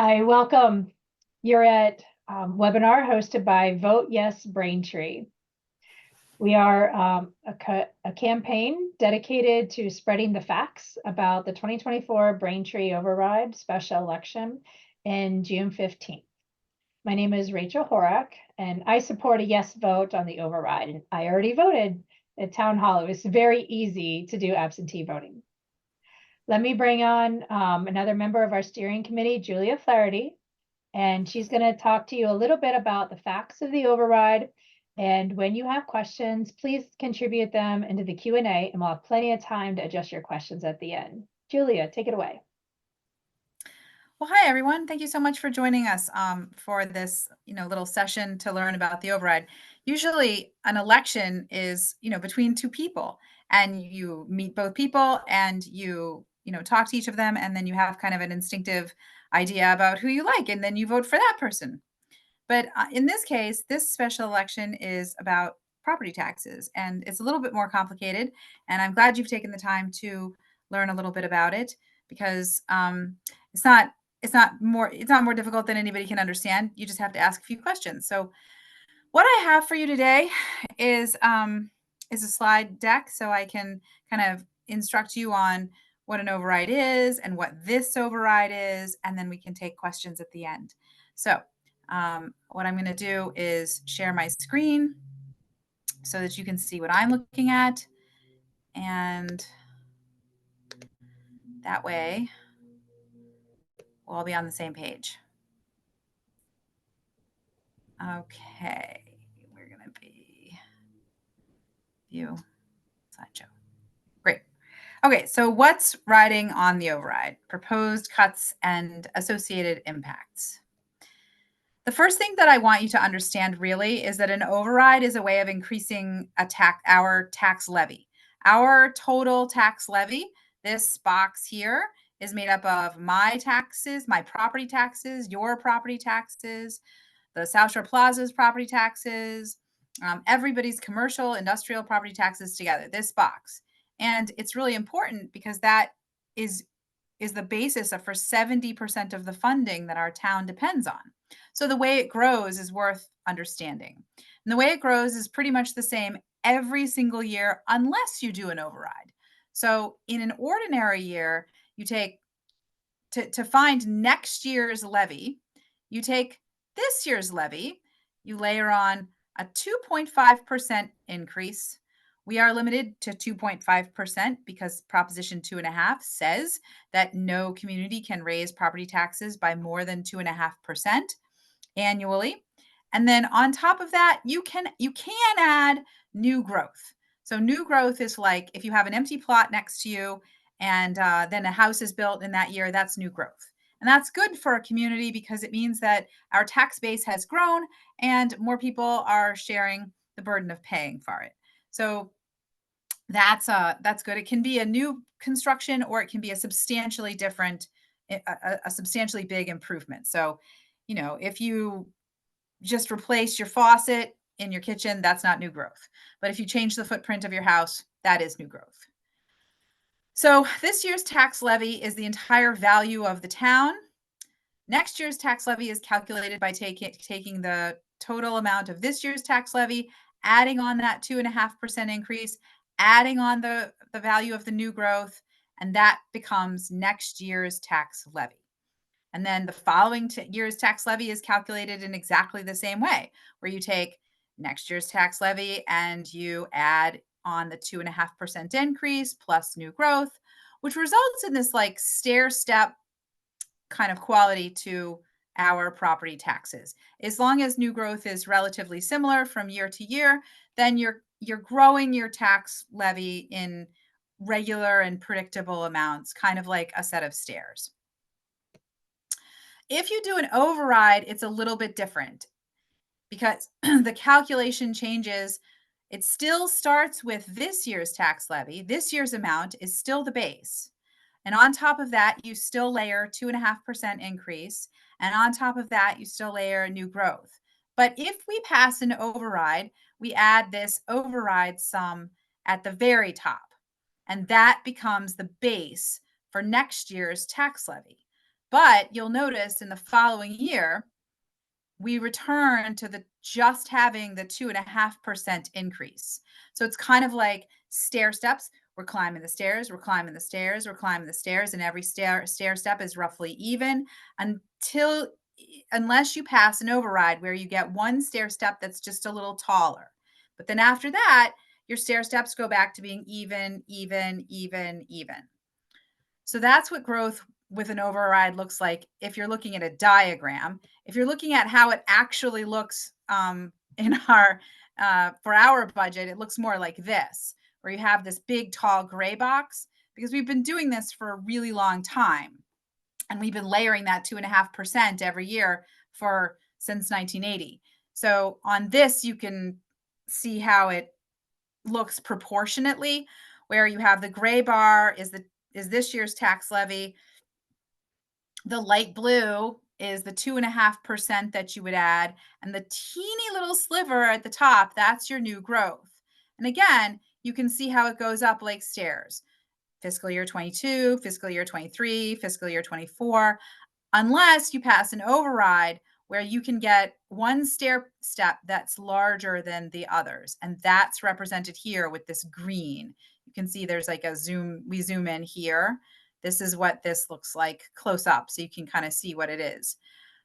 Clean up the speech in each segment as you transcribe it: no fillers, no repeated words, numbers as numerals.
Hi, welcome. You're at webinar hosted by Vote Yes Braintree. We are a campaign dedicated to spreading the facts about the 2024 Braintree Override special election in June 15th. My name is Rachel Horak, and I support a yes vote on the override. And I already voted at Town Hall. It was very easy to do absentee voting. Let me bring on another member of our steering committee, Julia Flaherty, and she's going to talk to you a little bit about the facts of the override. And when you have questions, please contribute them into the Q&A, and we'll have plenty of time to adjust your questions at the end. Julia, take it away. Well, hi, everyone. Thank you so much for joining us for this, little session to learn about the override. Usually an election is, between two people, and you meet both people and you talk to each of them, and then you have kind of an instinctive idea about who you like, and then you vote for that person. But in this case, this special election is about property taxes, and it's a little bit more complicated. And I'm glad you've taken the time to learn a little bit about it because it's not more difficult than anybody can understand. You just have to ask a few questions. So what I have for you today is a slide deck, so I can kind of instruct you on what an override is and what this override is, and then we can take questions at the end. So what I'm going to do is share my screen so that you can see what I'm looking at, and that way we'll all be on the same page. Okay, we're going to be view slideshow. Great. Okay, so what's riding on the override? Proposed cuts and associated impacts. The first thing that I want you to understand really is that an override is a way of increasing our tax levy. Our total tax levy, this box here, is made up of my taxes, my property taxes, your property taxes, the South Shore Plaza's property taxes, everybody's commercial, industrial property taxes together, this box. And it's really important because that is the basis for 70% of the funding that our town depends on. So the way it grows is worth understanding. And the way it grows is pretty much the same every single year unless you do an override. So in an ordinary year, you take to find next year's levy, you take this year's levy, you layer on a 2.5% increase. We are limited to 2.5% because Proposition 2.5 says that no community can raise property taxes by more than 2.5% annually. And then on top of that, you can add new growth. So new growth is like if you have an empty plot next to you and then a house is built in that year, that's new growth. And that's good for a community because it means that our tax base has grown and more people are sharing the burden of paying for it. So that's good. It can be a new construction or it can be a substantially different, a substantially big improvement. So, if you just replace your faucet in your kitchen, that's not new growth. But if you change the footprint of your house, that is new growth. So this year's tax levy is the entire value of the town. Next year's tax levy is calculated by taking the total amount of this year's tax levy, adding on that 2.5% increase, adding on the value of the new growth, and that becomes next year's tax levy. And then the following year's tax levy is calculated in exactly the same way, where you take next year's tax levy and you add on the 2.5% increase plus new growth, which results in this like stair step kind of quality to our property taxes. As long as new growth is relatively similar from year to year, then you're growing your tax levy in regular and predictable amounts, kind of like a set of stairs. If you do an override, it's a little bit different because the calculation changes. It still starts with this year's tax levy. This year's amount is still the base. And on top of that, you still layer 2.5% increase. And on top of that, you still layer new growth. But if we pass an override, we add this override sum at the very top. And that becomes the base for next year's tax levy. But you'll notice in the following year, we return to just having the 2.5% increase. So it's kind of like stair steps. We're climbing the stairs, we're climbing the stairs, we're climbing the stairs, and every stair step is roughly even unless you pass an override where you get one stair step that's just a little taller. But then after that, your stair steps go back to being even, even, even, even. So that's what growth with an override looks like if you're looking at a diagram. If you're looking at how it actually looks in our for our budget, it looks more like this, where you have this big, tall gray box, because we've been doing this for a really long time. And we've been layering that 2.5% every year since 1980. So on this, you can see how it looks proportionately, where you have the gray bar is this year's tax levy. The light blue is the 2.5% that you would add, and the teeny little sliver at the top, that's your new growth. And again, you can see how it goes up like stairs. Fiscal year 22, fiscal year 23, fiscal year 24, unless you pass an override where you can get one stair step that's larger than the others. And that's represented here with this green. You can see there's like we zoom in here. This is what this looks like close up, so you can kind of see what it is.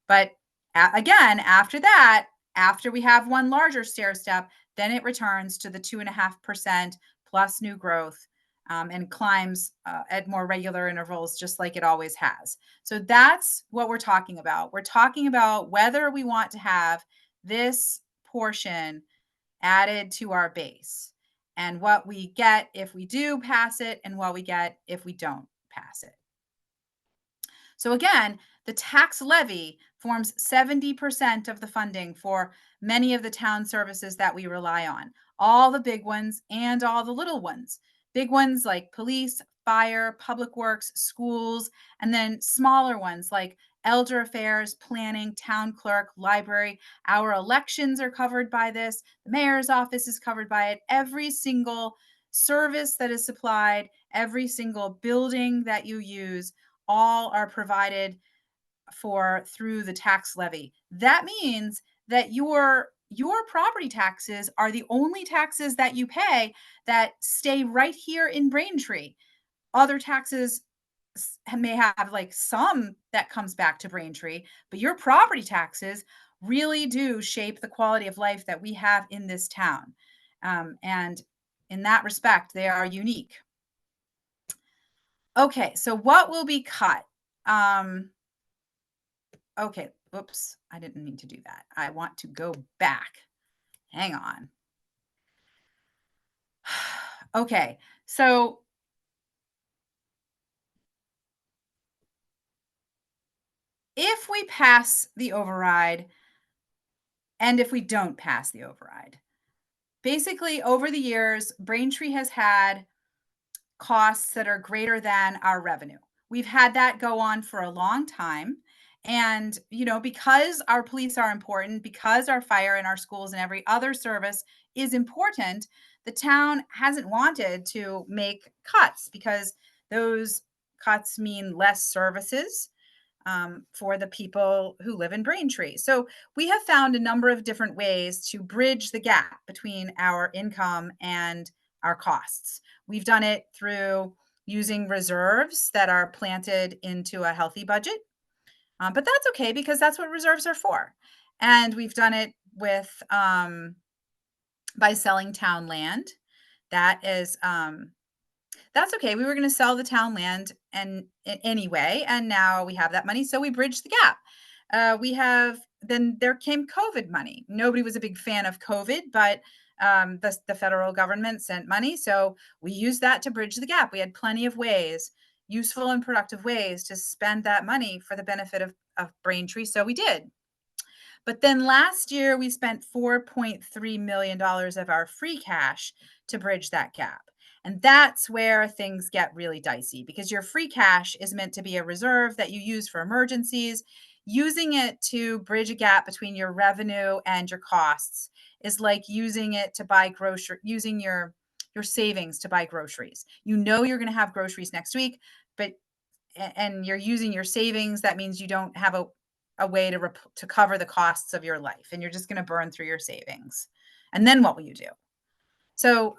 But again, after that, after we have one larger stair step, then it returns to the 2.5% plus new growth, and climbs at more regular intervals, just like it always has. So that's what we're talking about. We're talking about whether we want to have this portion added to our base, and what we get if we do pass it, and what we get if we don't pass it. So again, the tax levy forms 70% of the funding for many of the town services that we rely on, all the big ones and all the little ones. Big ones like police, fire, public works, schools, and then smaller ones like elder affairs, planning, town clerk, library. Our elections are covered by this. The mayor's office is covered by it. Every single service that is supplied, every single building that you use, all are provided for through the tax levy. That means that your property taxes are the only taxes that you pay that stay right here in Braintree. Other taxes may have like some that comes back to Braintree, but your property taxes really do shape the quality of life that we have in this town. And in that respect, they are unique. Okay, so what will be cut? Okay, whoops, I didn't mean to do that. I want to go back. Hang on. Okay, so if we pass the override and if we don't pass the override, basically over the years, Braintree has had costs that are greater than our revenue. We've had that go on for a long time. And, because our police are important, because our fire and our schools and every other service is important, the town hasn't wanted to make cuts, because those cuts mean less services for the people who live in Braintree. So we have found a number of different ways to bridge the gap between our income and our costs. We've done it through using reserves that are planted into a healthy budget. But that's okay, because that's what reserves are for. And we've done it with by selling town land. That's okay. We were going to sell the town land anyway, and now we have that money, so we bridged the gap. Then there came COVID money. Nobody was a big fan of COVID, but the federal government sent money, so we used that to bridge the gap. We had plenty of ways, useful and productive ways, to spend that money for the benefit of Braintree, so we did. But then last year we spent $4.3 million of our free cash to bridge that gap. And that's where things get really dicey, because your free cash is meant to be a reserve that you use for emergencies. Using it to bridge a gap between your revenue and your costs is like using it to buy using your savings to buy groceries. You're going to have groceries next week, and you're using your savings, that means you don't have a way to cover the costs of your life, and you're just going to burn through your savings. And then what will you do? So,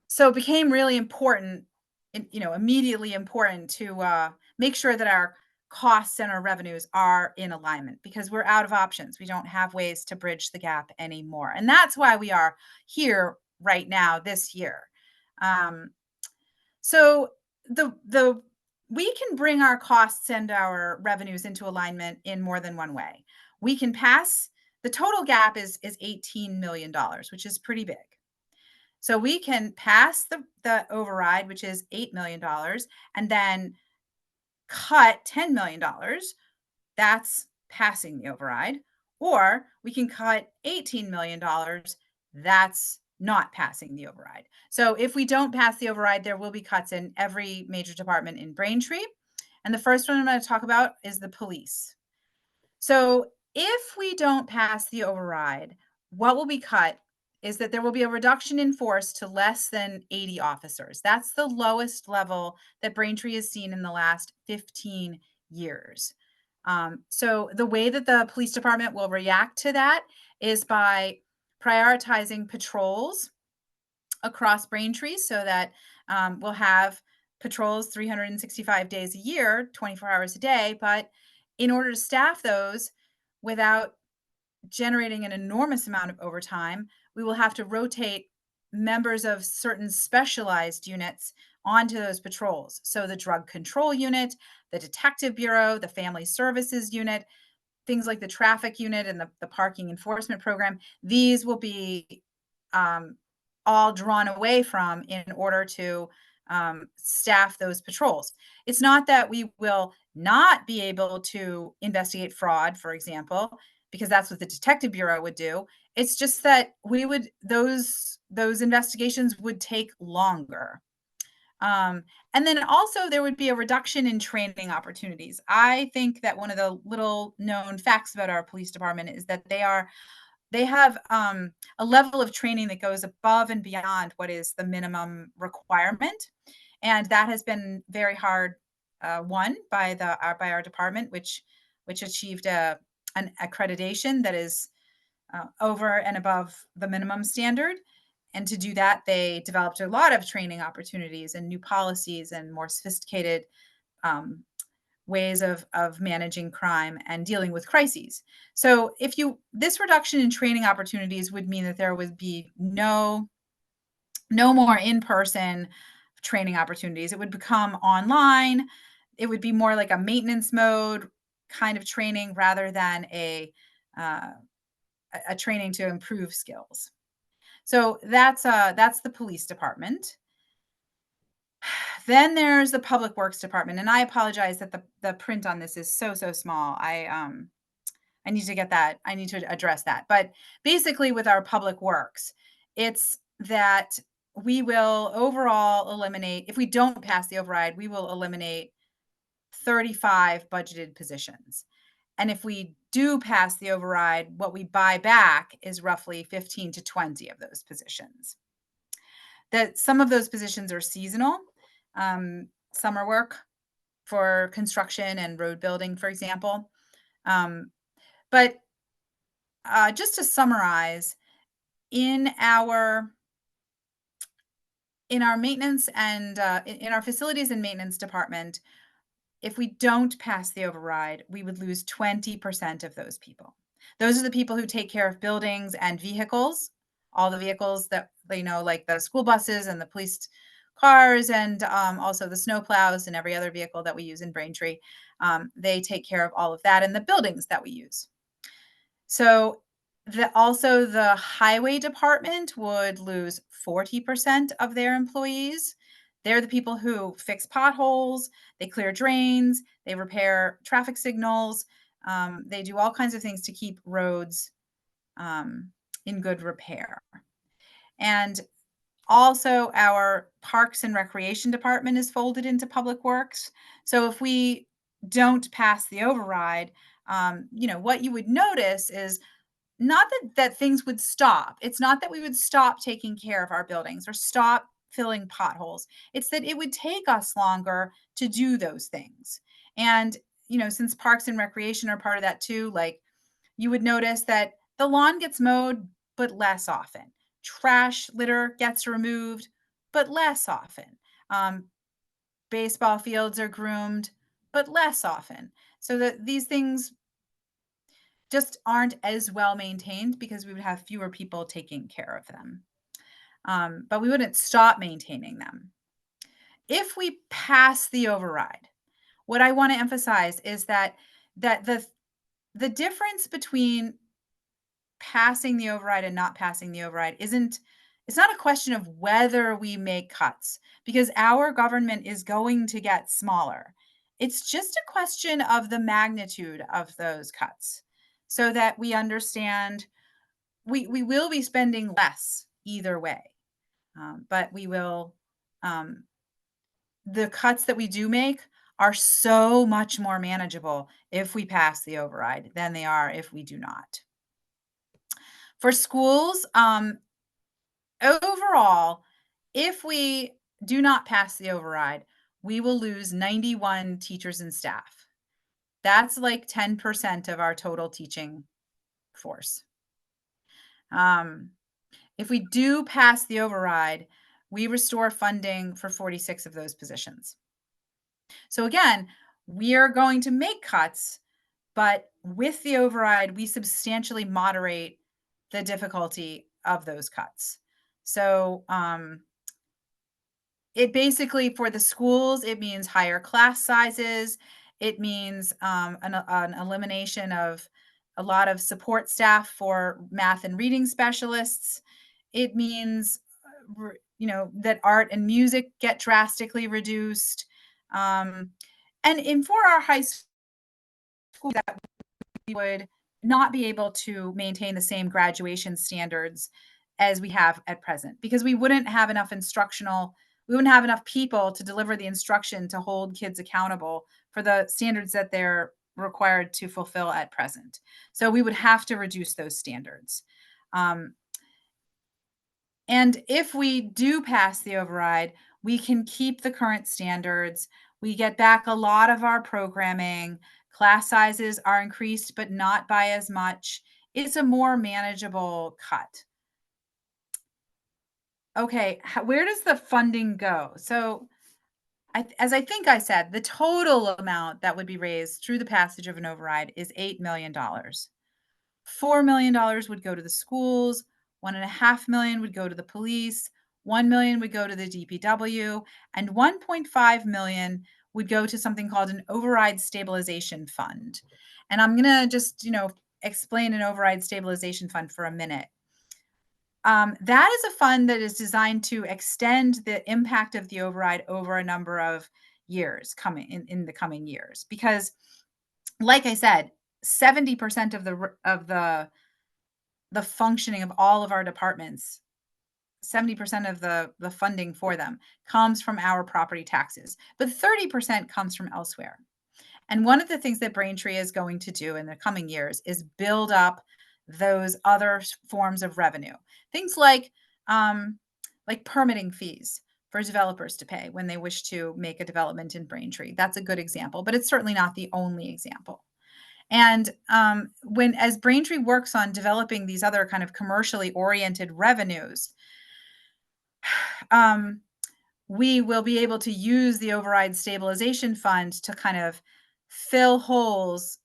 so it became really important, immediately important to make sure that our costs and our revenues are in alignment, because we're out of options. We don't have ways to bridge the gap anymore. And that's why we are here right now this year. So the we can bring our costs and our revenues into alignment in more than one way. We can pass the total gap is $18 million, which is pretty big. So we can pass the override, which is $8 million, and then cut $10 million. That's passing the override. Or we can cut $18 million. That's not passing the override. So if we don't pass the override, there will be cuts in every major department in Braintree. And the first one I'm going to talk about is the police. So if we don't pass the override, what will be cut is that there will be a reduction in force to less than 80 officers. That's the lowest level that Braintree has seen in the last 15 years. So the way that the police department will react to that is by prioritizing patrols across Braintree, so that we'll have patrols 365 days a year, 24 hours a day. But in order to staff those without generating an enormous amount of overtime, we will have to rotate members of certain specialized units onto those patrols. So the drug control unit, the detective bureau, the family services unit, things like the traffic unit and the parking enforcement program, these will be all drawn away from in order to staff those patrols. It's not that we will not be able to investigate fraud, for example, because that's what the detective bureau would do. It's just that those investigations would take longer. And then also there would be a reduction in training opportunities. I think that one of the little known facts about our police department is that they have a level of training that goes above and beyond what is the minimum requirement. And that has been very hard won by our department, which achieved an accreditation that is over and above the minimum standard. And to do that, they developed a lot of training opportunities and new policies and more sophisticated ways of managing crime and dealing with crises. So this reduction in training opportunities would mean that there would be no more in-person training opportunities. It would become online. It would be more like a maintenance mode kind of training rather than a training to improve skills. So that's the police department. Then there's the public works department, and I apologize that the print on this is so small. I need to get that. I need to address that. But basically, with our public works, it's that we will overall eliminate, if we don't pass the override, we will eliminate 35 budgeted positions. And if we do pass the override, what we buy back is roughly 15 to 20 of those positions. That some of those positions are seasonal, summer work for construction and road building, for example. But just to summarize, in our maintenance and in our facilities and maintenance department, if we don't pass the override, we would lose 20% of those people. Those are the people who take care of buildings and vehicles, all the vehicles that like the school buses and the police cars, and also the snow plows and every other vehicle that we use in Braintree. They take care of all of that, and the buildings that we use. So also the highway department would lose 40% of their employees. They're the people who fix potholes, they clear drains, they repair traffic signals. They do all kinds of things to keep roads in good repair. And also our parks and recreation department is folded into public works. So if we don't pass the override, what you would notice is not that things would stop. It's not that we would stop taking care of our buildings or stop filling potholes. It's that it would take us longer to do those things. And, since parks and recreation are part of that too, like you would notice that the lawn gets mowed, but less often. Trash litter gets removed, but less often. Um, Baseball fields are groomed, but less often. So that these things just aren't as well maintained because we would have fewer people taking care of them. But we wouldn't stop maintaining them. If we pass the override, what I want to emphasize is that the difference between passing the override and not passing the override it's not a question of whether we make cuts because our government is going to get smaller. It's just a question of the magnitude of those cuts so that we understand we will be spending less either way. But we will the cuts that we do make are so much more manageable if we pass the override than they are if we do not. For schools, overall, if we do not pass the override, we will lose 91 teachers and staff. That's like 10% of our total teaching force. If we do pass the override, we restore funding for 46 of those positions. So again, we are going to make cuts, but with the override, we substantially moderate the difficulty of those cuts. So it basically, for the schools, it means higher class sizes. It means an elimination of a lot of support staff for math and reading specialists. It means, that art and music get drastically reduced. And for our high school, that we would not be able to maintain the same graduation standards as we have at present because we wouldn't have enough people to deliver the instruction to hold kids accountable for the standards that they're required to fulfill at present. So we would have to reduce those standards. And if we do pass the override, we can keep the current standards. We get back a lot of our programming. Class sizes are increased, but not by as much. It's a more manageable cut. Okay, where does the funding go? So, as I think I said, the total amount that would be raised through the passage of an override is $8 million. $4 million would go to the schools, $1.5 million would go to the police, $1 million would go to the DPW, and $1.5 million would go to something called an override stabilization fund. And I'm going to just, explain an override stabilization fund for a minute. That is a fund that is designed to extend the impact of the override over a number of years in the coming years. Because, like I said, 70% of the functioning of all of our departments, 70% of the funding for them comes from our property taxes, but 30% comes from elsewhere. And one of the things that Braintree is going to do in the coming years is build up those other forms of revenue. Things like permitting fees for developers to pay when they wish to make a development in Braintree. That's a good example, but it's certainly not the only example. And as Braintree works on developing these other kind of commercially oriented revenues, we will be able to use the override stabilization fund to kind of fill holes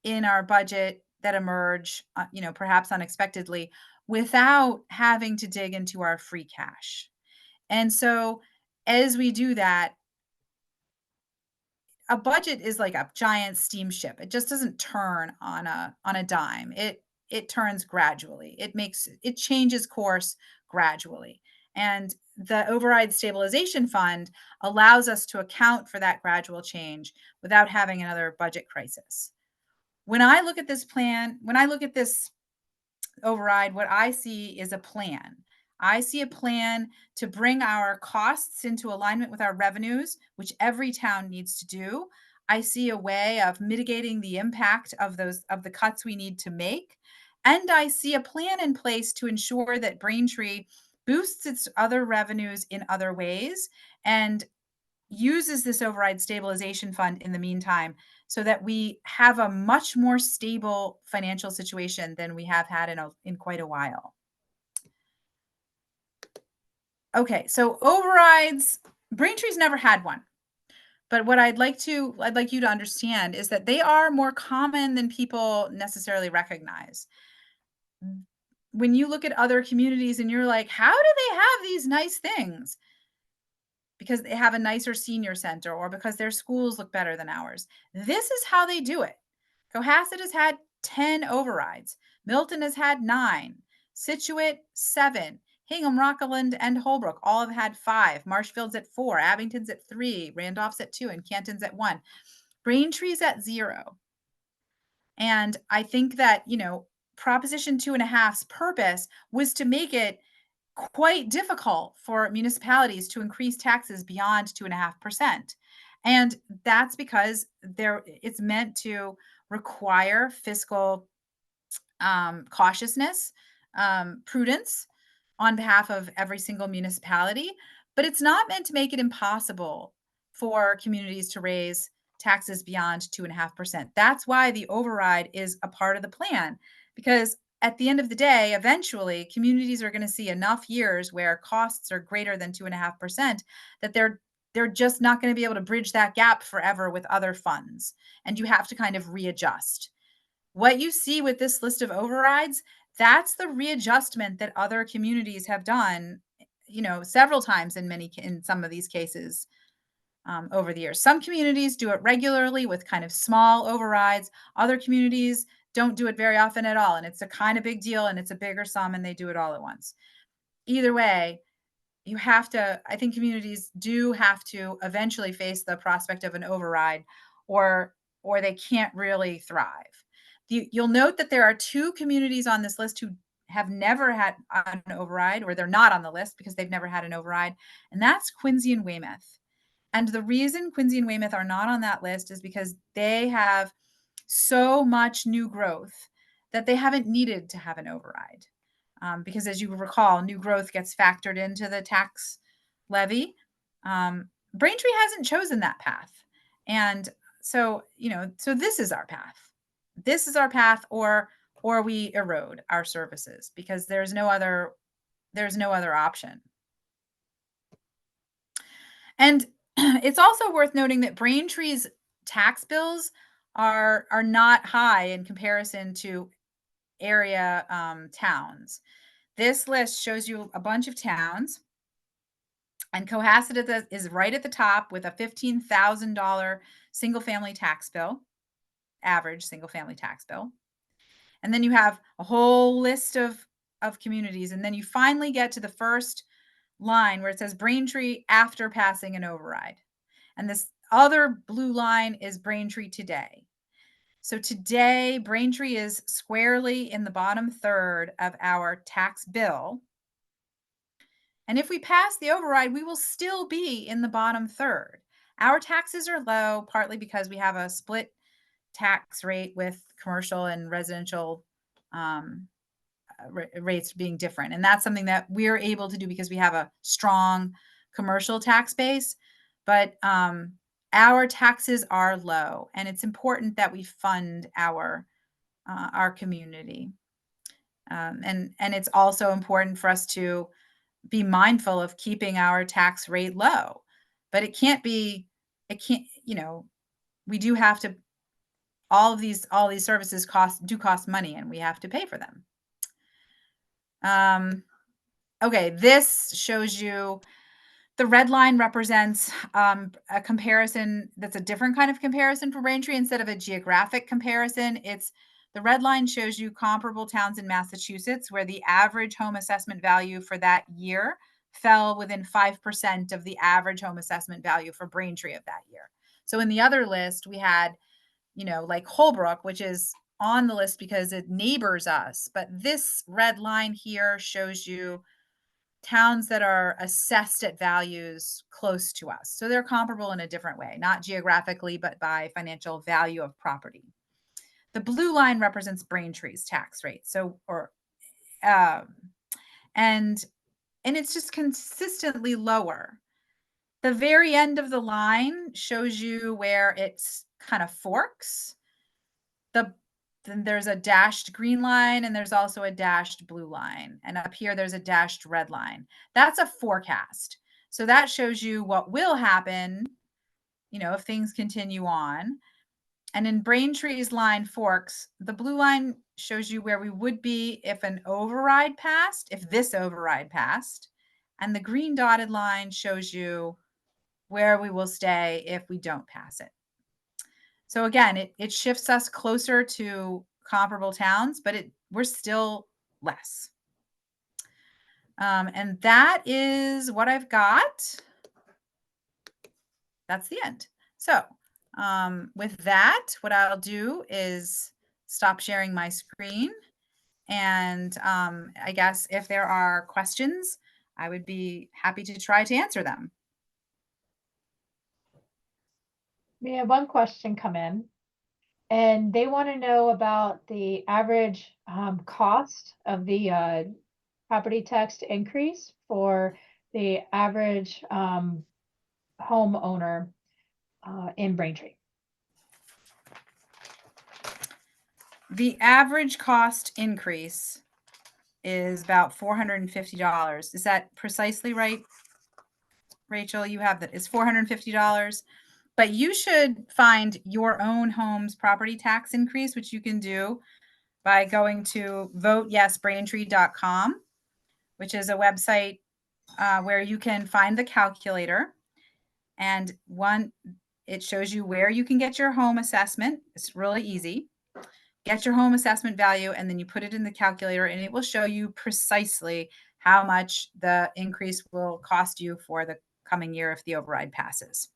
in our budget that emerge, perhaps unexpectedly, without having to dig into our free cash. And so as we do that, a budget is like a giant steamship. It just doesn't turn on a dime. It turns gradually. It changes course gradually. And the override stabilization fund allows us to account for that gradual change without having another budget crisis. When I look at this override, what I see is a plan. I see a plan to bring our costs into alignment with our revenues, which every town needs to do. I see a way of mitigating the impact of the cuts we need to make. And I see a plan in place to ensure that Braintree boosts its other revenues in other ways and uses this override stabilization fund in the meantime so that we have a much more stable financial situation than we have had in quite a while. Okay, so overrides, Braintree's never had one. But what I'd like you to understand is that they are more common than people necessarily recognize. When you look at other communities and you're like, how do they have these nice things? Because they have a nicer senior center or because their schools look better than ours. This is how they do it. Cohasset has had 10 overrides. Milton has had 9. Scituate, 7. Hingham, Rockland, and Holbrook all have had 5. Marshfield's at 4. Abington's at 3. Randolph's at 2. And Canton's at 1. Braintree's at 0. And I think that, Proposition 2.5's purpose was to make it quite difficult for municipalities to increase taxes beyond 2.5%. And that's because it's meant to require fiscal cautiousness, prudence on behalf of every single municipality, but it's not meant to make it impossible for communities to raise taxes beyond 2.5%. That's why the override is a part of the plan, because at the end of the day, eventually communities are going to see enough years where costs are greater than 2.5% that they're just not going to be able to bridge that gap forever with other funds. And you have to kind of readjust. What you see with this list of overrides, that's the readjustment that other communities have done, several times in some of these cases over the years. Some communities do it regularly with kind of small overrides. Other communities don't do it very often at all. And it's a kind of big deal and it's a bigger sum and they do it all at once. Either way, I think communities do have to eventually face the prospect of an override or they can't really thrive. You'll note that there are 2 communities on this list who have never had an override, or they're not on the list because they've never had an override, and that's Quincy and Weymouth. And the reason Quincy and Weymouth are not on that list is because they have so much new growth that they haven't needed to have an override. Because as you recall, new growth gets factored into the tax levy. Braintree hasn't chosen that path. And so, so this is our path. This is our path, or we erode our services because there's no other option. And it's also worth noting that Braintree's tax bills are not high in comparison to area towns. This list shows you a bunch of towns, and Cohasset is right at the top with a $15,000 single-family tax bill, average single-family tax bill. And then you have a whole list of communities, and then you finally get to the first line where it says Braintree after passing an override. And this other blue line is Braintree today. So today, Braintree is squarely in the bottom third of our tax bill. And if we pass the override, we will still be in the bottom third. Our taxes are low, partly because we have a split tax rate with commercial and residential rates being different. And that's something that we're able to do because we have a strong commercial tax base. But our taxes are low, and it's important that we fund our community. And it's also important for us to be mindful of keeping our tax rate low. But we do have to, all these services cost money, and we have to pay for them. Okay, this shows you the red line represents a comparison that's a different kind of comparison for Braintree. Instead of a geographic comparison, the red line shows you comparable towns in Massachusetts where the average home assessment value for that year fell within 5% of the average home assessment value for Braintree of that year. So in the other list, we had, like Holbrook, which is on the list because it neighbors us. But this red line here shows you towns that are assessed at values close to us. So they're comparable in a different way, not geographically, but by financial value of property. The blue line represents Braintree's tax rate. And and it's just consistently lower. The very end of the line shows you where it's kind of forks. Then there's a dashed green line and there's also a dashed blue line. And up here, there's a dashed red line. That's a forecast. So that shows you what will happen, if things continue on. And in Braintree's line forks, the blue line shows you where we would be if an override passed, if this override passed. And the green dotted line shows you where we will stay if we don't pass it. So again, it shifts us closer to comparable towns, but we're still less. And that is what I've got. That's the end. So with that, what I'll do is stop sharing my screen. And I guess if there are questions, I would be happy to try to answer them. We had one question come in, and they want to know about the average cost of the property tax increase for the average homeowner in Braintree. The average cost increase is about $450. Is that precisely right, Rachel? You have that. It's $450. But you should find your own home's property tax increase, which you can do by going to voteyesbraintree.com, which is a website where you can find the calculator. And it shows you where you can get your home assessment. It's really easy. Get your home assessment value, and then you put it in the calculator, and it will show you precisely how much the increase will cost you for the coming year if the override passes.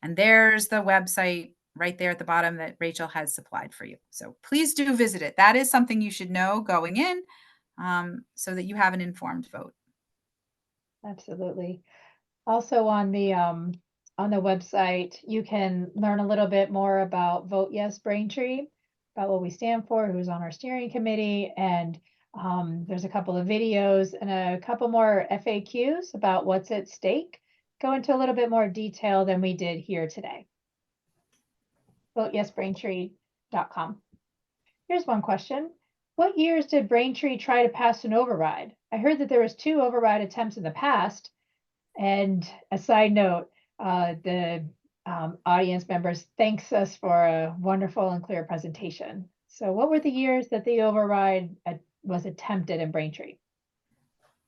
And there's the website right there at the bottom that Rachel has supplied for you. So please do visit it. That is something you should know going in so that you have an informed vote. Absolutely. Also on the website, you can learn a little bit more about Vote Yes Braintree, about what we stand for, who's on our steering committee, and there's a couple of videos and a couple more FAQs about what's at stake. Go into a little bit more detail than we did here today. VoteYesBraintree.com. Here's one question. What years did Braintree try to pass an override? I heard that there was 2 override attempts in the past. And a side note, the audience members thanks us for a wonderful and clear presentation. So what were the years that the override was attempted in Braintree?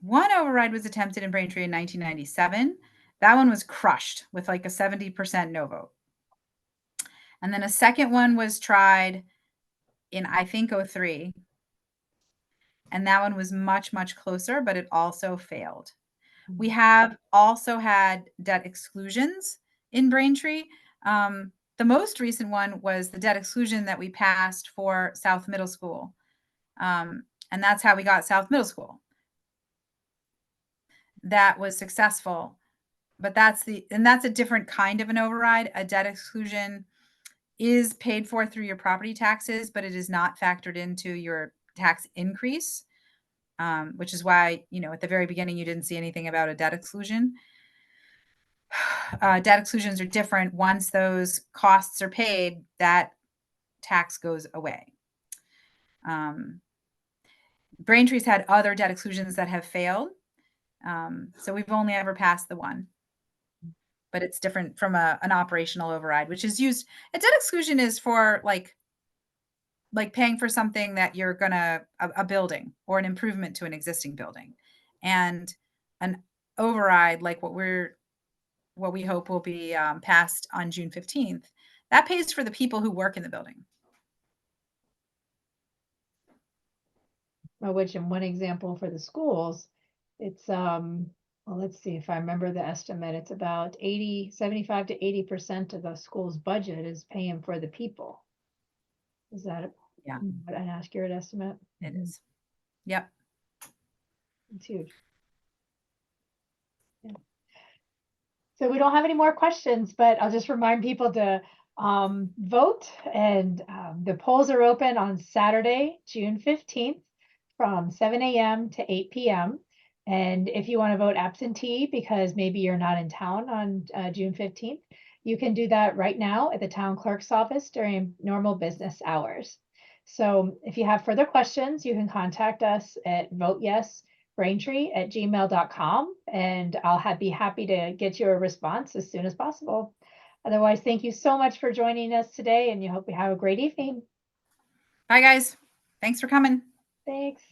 One override was attempted in Braintree in 1997. That one was crushed with like a 70% no vote. And then a second one was tried in, I think, 2003. And that one was much, much closer, but it also failed. We have also had debt exclusions in Braintree. The most recent one was the debt exclusion that we passed for South Middle School. And that's how we got South Middle School. That was successful, but that's a different kind of an override. A debt exclusion is paid for through your property taxes, but it is not factored into your tax increase, which is why, at the very beginning, you didn't see anything about a debt exclusion. Debt exclusions are different. Once those costs are paid, that tax goes away. Braintree's had other debt exclusions that have failed. So we've only ever passed the one. But it's different from an operational override, which is used. A debt exclusion is for like paying for something that you're a building or an improvement to an existing building. And an override, like what we hope will be passed on June 15th, that pays for the people who work in the building. Well, which in one example for the schools, it's well, let's see if I remember the estimate. It's about 75 to 80% of the school's budget is paying for the people. Is that an accurate estimate? It is. Yep. It's huge. Yeah. So we don't have any more questions, but I'll just remind people to vote, and the polls are open on Saturday, June 15th from 7 a.m. to 8 p.m. And if you want to vote absentee because maybe you're not in town on June 15th, you can do that right now at the town clerk's office during normal business hours. So if you have further questions, you can contact us at voteyesbraintree@gmail.com, and I'll be happy to get you a response as soon as possible. Otherwise, thank you so much for joining us today, and you hope you have a great evening. Bye, guys. Thanks for coming. Thanks.